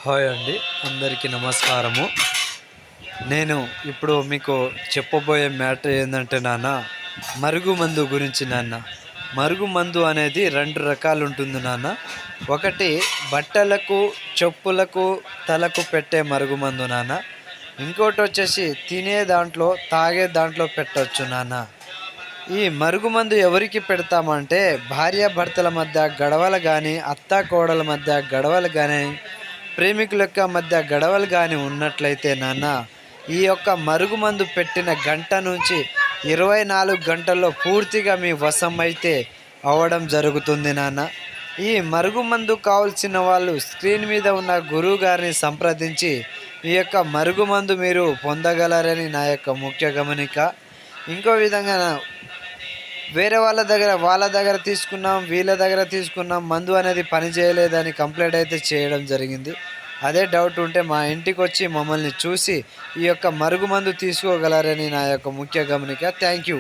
Hi అండి, అందరికీ నమస్కారము. నేను ఇప్పుడు మీకు చెప్పబోయే మ్యాటర్ ఏంటంటే మరుగుమందు గురించి మరుగుమందు అనేది 2 రకాలు ఉంటుంది ఒకటి బట్టలకు, చెప్పులకు, తలకు పెట్టే మరుగుమందు ఇంకోటి వచ్చేసి తినే దాంట్లో, తాగే దాంట్లో పెట్టొచ్చు ఈ మరుగుమందు ఎవరికి పెడతామంటే భార్యాభర్తల మధ్య గొడవలు కానీ, అత్తాకోడల మధ్య గొడవలు కానీ, ప్రేమికుల యొక్క మధ్య గొడవలు కానీ ఉన్నట్లయితే ఈ యొక్క మరుగుమందు పెట్టిన గంట నుంచి 24 గంటల్లో పూర్తిగా మీ వశం అయితే అవ్వడం జరుగుతుంది ఈ మరుగుమందు కావాల్సిన వాళ్ళు స్క్రీన్ మీద ఉన్న గురువు గారిని సంప్రదించి ఈ యొక్క మరుగుమందు మీరు పొందగలరని నా యొక్క ముఖ్య గమనిక. ఇంకో విధంగా వేరే వాళ్ళ దగ్గర తీసుకున్నాం, వీళ్ళ దగ్గర తీసుకున్నాం, మందు అనేది పని చేయలేదని కంప్లైంట్ అయితే చేయడం జరిగింది. అదే డౌట్ ఉంటే మా ఇంటికి వచ్చి మమ్మల్ని చూసి ఈ యొక్క మరుగుమందు తీసుకోగలరని నా యొక్క ముఖ్య గమనిక. Thank you.